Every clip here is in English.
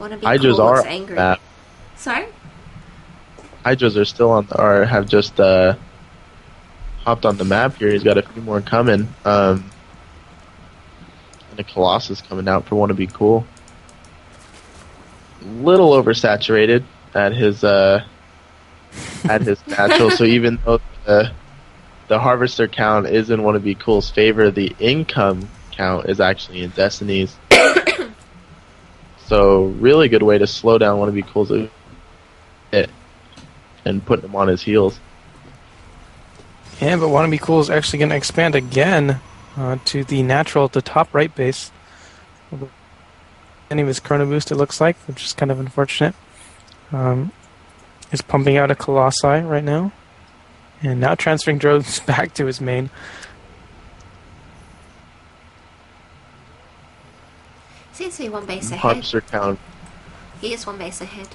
Wannabecool looks angry. Sorry? Hydras are still or have just hopped on the map here. He's got a few more coming. And a Colossus coming out for Wannabecool. Little oversaturated at his natural. So even though the harvester count is in Wannabecool's favor, the income count is actually in Destiny's. So really good way to slow down Wannabecool's hit and putting him on his heels. Yeah, but Wannabecool is actually going to expand again to the natural at the top right base. Any of his Chrono Boost, it looks like, which is kind of unfortunate. Is pumping out a Colossi right now. And now transferring drones back to his main. Seems to be one base ahead. Harvester count. He is one base ahead.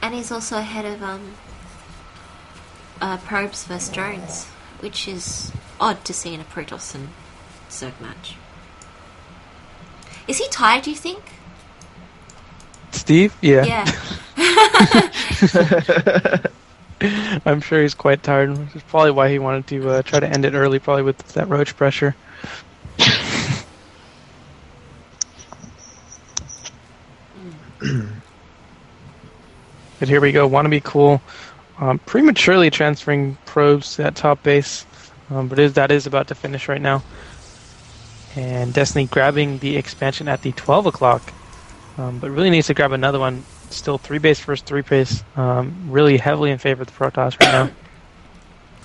And he's also ahead of probes versus drones, which is odd to see in a Protoss and Zerg match. Is he tired, do you think? Steve? Yeah. Yeah. I'm sure he's quite tired, which is probably why he wanted to try to end it early, probably with that roach pressure. But here we go, Wannabecool prematurely transferring probes to that top base, but that is about to finish right now. And Destiny grabbing the expansion at the 12 o'clock, but really needs to grab another one. Still 3 base versus 3 base, really heavily in favor of the Protoss right now.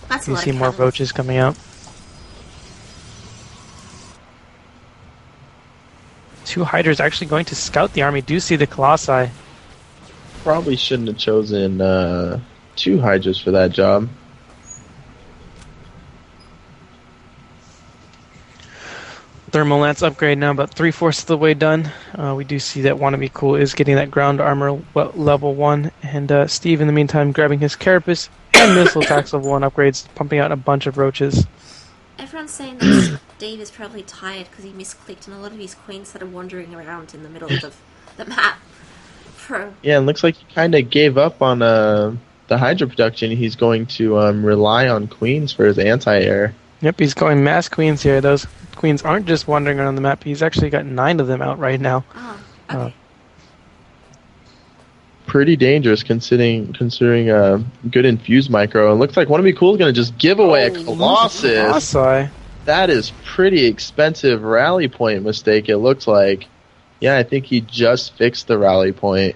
That's you see more roaches coming out. 2 Hydras actually going to scout the army. Do see the Colossi. Probably shouldn't have chosen 2 Hydras for that job. Thermal Lance upgrade now about 3/4 of the way done. We do see that Wannabecool is getting that ground armor level 1, and Steve in the meantime grabbing his Carapace and missile attacks level 1 upgrades, pumping out a bunch of roaches. Everyone's saying that Steve is probably tired because he misclicked and a lot of his queens started wandering around in the middle of the map. Yeah, it looks like he kind of gave up on the Hydra production. He's going to rely on queens for his anti-air. Yep, he's going mass queens here. Those queens aren't just wandering around the map. He's actually got 9 of them out right now. Oh, okay. Pretty dangerous considering good infused micro. It looks like Wannabecool is going to just give away a Colossus. Colossi. That is pretty expensive rally point mistake, it looks like. Yeah, I think he just fixed the rally point.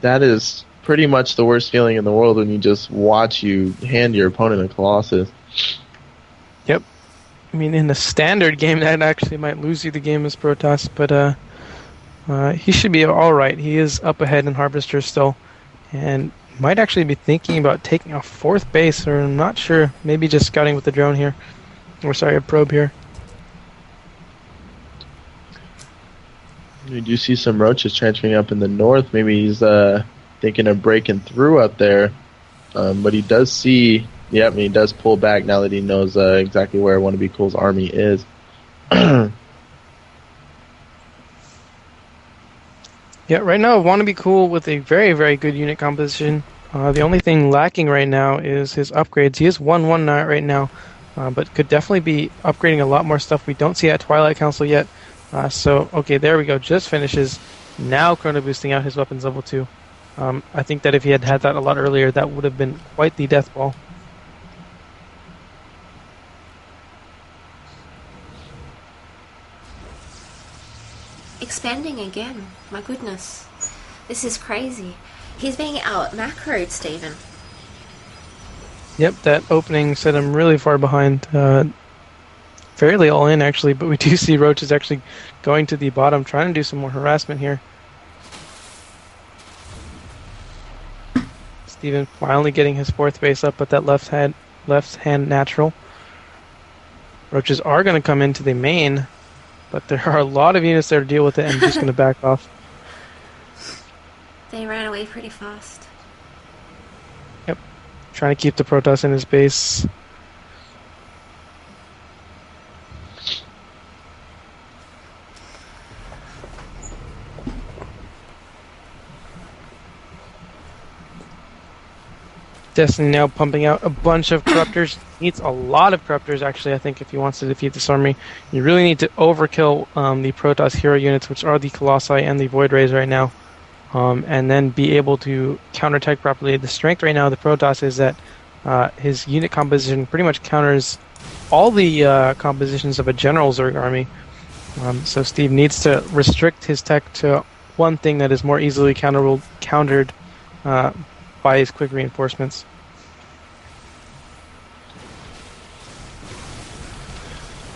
That is pretty much the worst feeling in the world when you just watch you hand your opponent a Colossus. Yep. I mean, in the standard game, that actually might lose you the game as Protoss, but he should be alright. He is up ahead in Harvester still, and might actually be thinking about taking a 4th base, or I'm not sure. Maybe just scouting with the drone here. Or sorry, a probe here. We do see some roaches transferring up in the north. Maybe he's thinking of breaking through up there. But he does see... Yep, and he does pull back now that he knows exactly where Wannabecool's army is. Yeah, right now Wannabecool with a very, very good unit composition. The only thing lacking right now is his upgrades. He is 1-1 right now, but could definitely be upgrading a lot more stuff we don't see at Twilight Council yet. So, okay, there we go. Just finishes. Now Chrono boosting out his weapons level 2. I think that if he had had that a lot earlier, that would have been quite the death ball. Expanding again. My goodness. This is crazy. He's being out macroed, Stephen. Yep, that opening set him really far behind. Fairly all in, actually, but we do see Roach is actually going to the bottom, trying to do some more harassment here. Steven finally getting his 4th base up at that left hand natural. Roaches are going to come into the main, but there are a lot of units there to deal with it, and just going to back off. They ran away pretty fast. Yep, trying to keep the Protoss in his base. Destiny now pumping out a bunch of corruptors. Needs a lot of corruptors, actually, I think, if he wants to defeat this army. You really need to overkill the Protoss hero units, which are the Colossi and the Void Rays right now, and then be able to counterattack properly. The strength right now of the Protoss is that his unit composition pretty much counters all the compositions of a general Zerg army. So Steve needs to restrict his tech to one thing that is more easily countered by his quick reinforcements.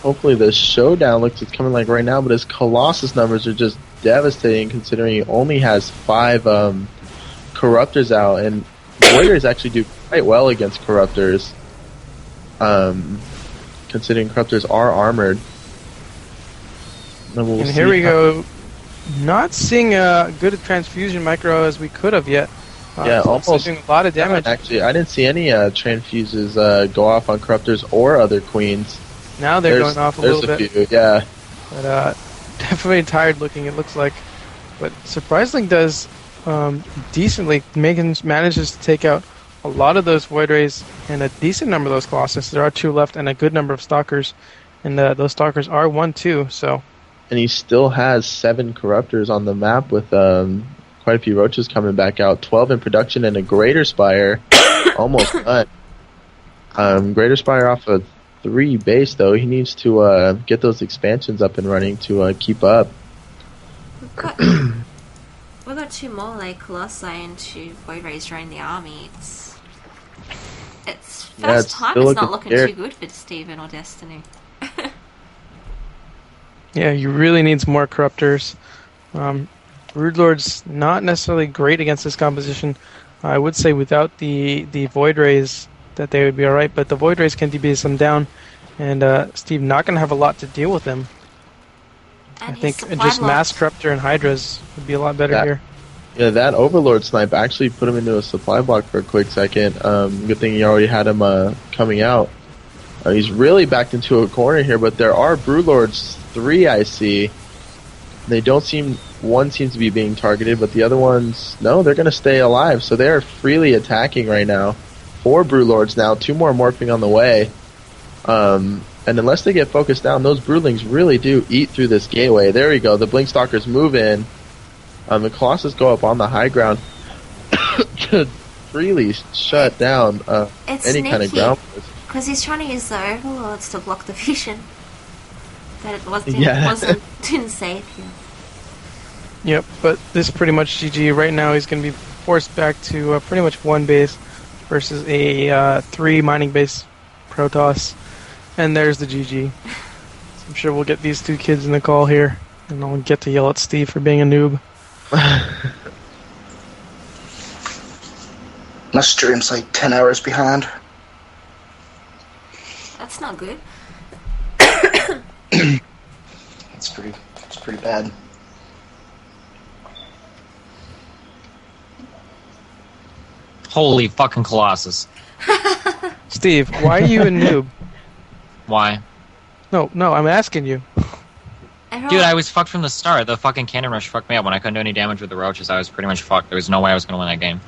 Hopefully the showdown looks it's coming like right now, but his Colossus numbers are just devastating considering he only has 5 Corruptors out, and Warriors actually do quite well against Corruptors, considering Corruptors are armored. And here we go. Not seeing a good transfusion micro as we could have yet. Yeah, almost doing a lot of damage. Actually, I didn't see any transfuses go off on Corruptors or other Queens. Now they're going off a little bit. Few, yeah. But definitely tired looking, it looks like. But surprisingly does decently manages to take out a lot of those Void Rays and a decent number of those Colossus. There are 2 left and a good number of Stalkers. And those Stalkers are 1-2, so... And he still has 7 Corruptors on the map with quite a few Roaches coming back out. 12 in production and a Greater Spire. Almost done. Greater Spire off of 3 base, though. He needs to get those expansions up and running to keep up. We've got 2 more like Colossi and 2 Void Rays joining the army. It's first time it's not looking too good for Steven or Destiny. Yeah, he really needs more Corruptors. Broodlord's not necessarily great against this composition. I would say without the Void Rays that they would be alright, but the Void Rays can DB some down, and Steve not going to have a lot to deal with them. And I think just Mass Corruptor and Hydras would be a lot better here. Yeah, that Overlord snipe actually put him into a supply block for a quick second. Good thing he already had him coming out. He's really backed into a corner here, but there are Broodlords 3 I see. They don't seem... One seems to be being targeted, but the other ones... No, they're going to stay alive, so they're freely attacking right now. 4 Broodlords now, 2 more morphing on the way. And unless they get focused down, those Broodlings really do eat through this gateway. There we go, the Blinkstalkers move in. The Colossus go up on the high ground to freely shut down any kind of ground force. Because he's trying to use the Overlords to block the vision. That it didn't save him. Yep, but this is pretty much GG. Right now he's going to be forced back to pretty much 1 base versus a 3 mining base Protoss. And there's the GG. So I'm sure we'll get these 2 kids in the call here, and I'll get to yell at Steve for being a noob. My stream's like 10 hours behind. That's not good. It's pretty bad. Holy fucking Colossus. Steve, why are you a noob? Why? No, I'm asking you. Dude, I was fucked from the start. The fucking cannon rush fucked me up. When I couldn't do any damage with the roaches, I was pretty much fucked. There was no way I was going to win that game.